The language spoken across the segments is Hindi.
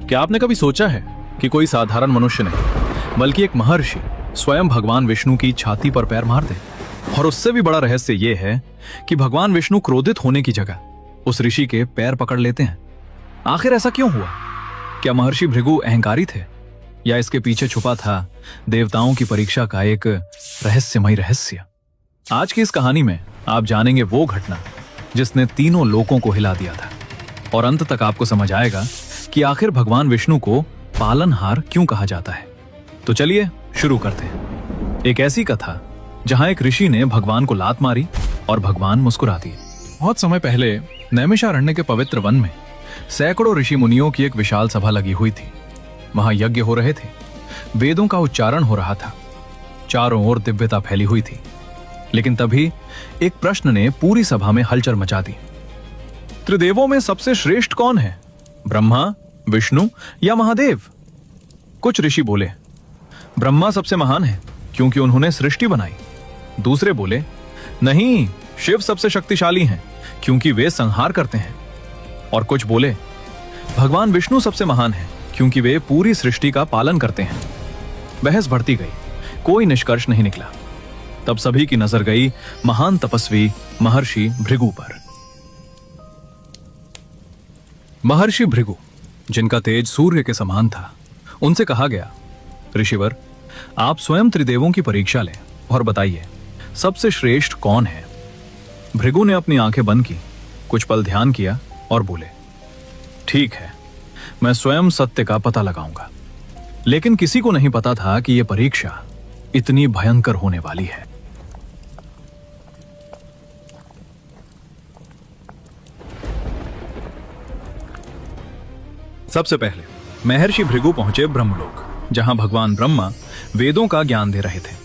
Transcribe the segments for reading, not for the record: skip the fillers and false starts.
क्या आपने कभी सोचा है कि कोई साधारण मनुष्य नहीं बल्कि एक महर्षि स्वयं भगवान विष्णु की छाती पर पैर मार दे? और उससे भी बड़ा रहस्य यह है कि भगवान विष्णु क्रोधित होने की जगह उस ऋषि के पैर पकड़ लेते हैं। आखिर ऐसा क्यों हुआ? क्या महर्षि भृगु अहंकारी थे या इसके पीछे छुपा था देवताओं की परीक्षा का एक रहस्यमय रहस्य? आज की इस कहानी में आप जानेंगे वो घटना जिसने तीनों लोकों को हिला दिया था, और अंत तक आपको समझ आएगा कि आखिर भगवान विष्णु को पालनहार क्यों कहा जाता है। तो चलिए शुरू करते हैं। एक ऐसी कथा जहां एक ऋषि ने भगवान को लात मारी और भगवान मुस्कुरा दिए। बहुत समय पहले नैमिषारण्य के पवित्र वन में सैकड़ों ऋषि मुनियों की एक विशाल सभा लगी हुई थी। वहां यज्ञ हो रहे थे, वेदों का उच्चारण हो रहा था, चारों ओर दिव्यता फैली हुई थी। लेकिन तभी एक प्रश्न ने पूरी सभा में हलचल मचा दी। त्रिदेवों में सबसे श्रेष्ठ कौन है, ब्रह्मा, विष्णु या महादेव? कुछ ऋषि बोले ब्रह्मा सबसे महान है क्योंकि उन्होंने सृष्टि बनाई। दूसरे बोले नहीं, शिव सबसे शक्तिशाली हैं क्योंकि वे संहार करते हैं। और कुछ बोले भगवान विष्णु सबसे महान है क्योंकि वे पूरी सृष्टि का पालन करते हैं। बहस बढ़ती गई, कोई निष्कर्ष नहीं निकला। तब सभी की नजर गई महान तपस्वी महर्षि भृगु पर। महर्षि भृगु, जिनका तेज सूर्य के समान था, उनसे कहा गया, ऋषिवर, आप स्वयं त्रिदेवों की परीक्षा लें और बताइए सबसे श्रेष्ठ कौन है। भृगु ने अपनी आंखें बंद की, कुछ पल ध्यान किया और बोले, ठीक है, मैं स्वयं सत्य का पता लगाऊंगा। लेकिन किसी को नहीं पता था कि यह परीक्षा इतनी भयंकर होने वाली है। सबसे पहले महर्षि भृगु पहुंचे ब्रह्मलोक, जहां भगवान ब्रह्मा वेदों का ज्ञान दे रहे थे।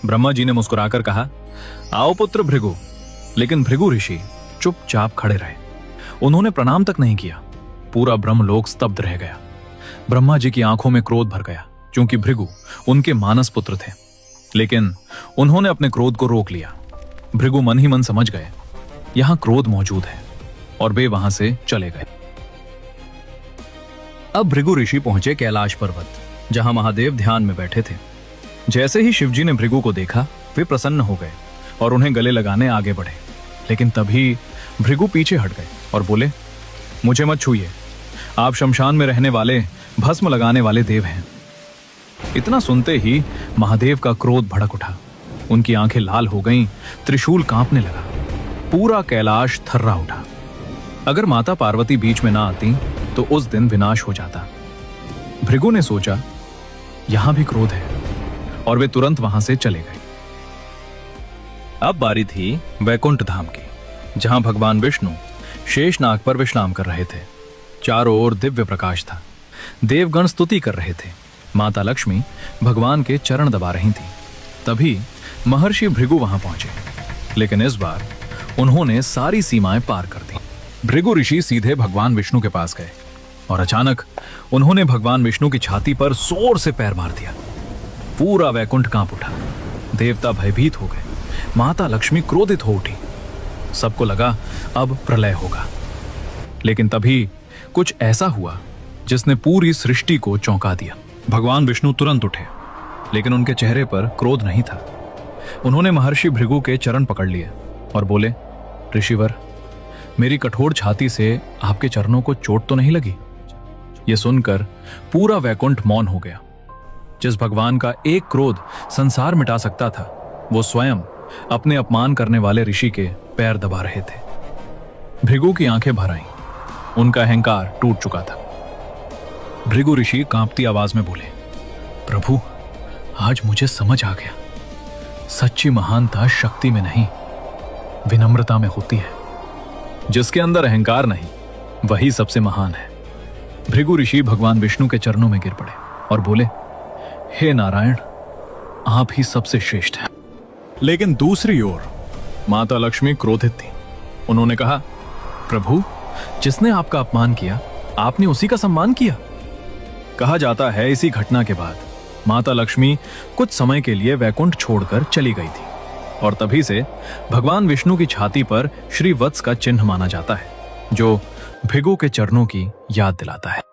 ब्रह्मा जी ने मुस्कुराकर कहा, आओ पुत्र भृगु। लेकिन भृगु ऋषि चुपचाप खड़े रहे। उन्होंने प्रणाम तक नहीं किया। पूरा ब्रह्मलोक स्तब्ध रह गया। ब्रह्मा जी की आंखों में क्रोध भर गया क्योंकि भृगु उनके मानस पुत्र थे। लेकिन उन्होंने अपने क्रोध को रोक लिया। भृगु मन ही मन समझ गए यहां क्रोध मौजूद है, और वे वहां से चले गए। अब भृगु ऋषि पहुंचे कैलाश पर्वत, जहां महादेव ध्यान में बैठे थे। जैसे ही शिवजी ने भृगु को देखा, वे प्रसन्न हो गए और उन्हें गले लगाने आगे बढ़े। लेकिन तभी भृगु पीछे हट गए और बोले, मुझे मत छूइए, आप शमशान में रहने वाले भस्म लगाने वाले देव हैं। इतना सुनते ही महादेव का क्रोध भड़क उठा। उनकी आंखें लाल हो गईं, त्रिशूल कांपने लगा, पूरा कैलाश थर्रा उठा। अगर माता पार्वती बीच में ना आती तो उस दिन विनाश हो जाता। भृगु ने सोचा यहां भी क्रोध है, और वे तुरंत वहां से चले गए। अब बारी थी वैकुंठ धाम की, जहां भगवान विष्णु शेषनाग पर विश्राम कर रहे थे। चारों ओर दिव्य प्रकाश था। देवगण स्तुति कर रहे थे। माता लक्ष्मी भगवान के चरण दबा रही थी। तभी महर्षि भृगु वहां पहुंचे, लेकिन इस बार उन्होंने सारी सीमाएं पार कर दी। भृगु ऋषि सीधे भगवान विष्णु के पास गए और अचानक उन्होंने भगवान विष्णु की छाती पर जोर से पैर मार दिया। पूरा वैकुंठ कांप उठा। देवता भयभीत हो गए। माता लक्ष्मी क्रोधित हो उठी। सबको लगा अब प्रलय होगा। लेकिन तभी कुछ ऐसा हुआ जिसने पूरी सृष्टि को चौंका दिया। भगवान विष्णु तुरंत उठे, लेकिन उनके चेहरे पर क्रोध नहीं था। उन्होंने महर्षि भृगु के चरण पकड़ लिए और बोले, ऋषिवर, मेरी कठोर छाती से आपके चरणों को चोट तो नहीं लगी? यह सुनकर पूरा वैकुंठ मौन हो गया। जिस भगवान का एक क्रोध संसार मिटा सकता था, वो स्वयं अपने अपमान करने वाले ऋषि के पैर दबा रहे थे। भृगु की आंखें भर आईं। उनका अहंकार टूट चुका था। भृगु ऋषि कांपती आवाज में बोले, प्रभु, आज मुझे समझ आ गया, सच्ची महानता शक्ति में नहीं, विनम्रता में होती है। जिसके अंदर अहंकार नहीं, वही सबसे महान है। भृगु ऋषि भगवान विष्णु के चरणों में गिर पड़े और बोले, हे नारायण, आप ही सबसे श्रेष्ठ हैं। लेकिन दूसरी ओर माता लक्ष्मी क्रोधित थी। उन्होंने कहा, प्रभु, जिसने आपका अपमान किया, आपने उसी का सम्मान किया। कहा जाता है इसी घटना के बाद माता लक्ष्मी कुछ समय के लिए वैकुंठ छोड़कर चली गई थी, और तभी से भगवान विष्णु की छाती पर श्री वत्स का चिन्ह माना जाता है, जो भृगु के चरणों की याद दिलाता है।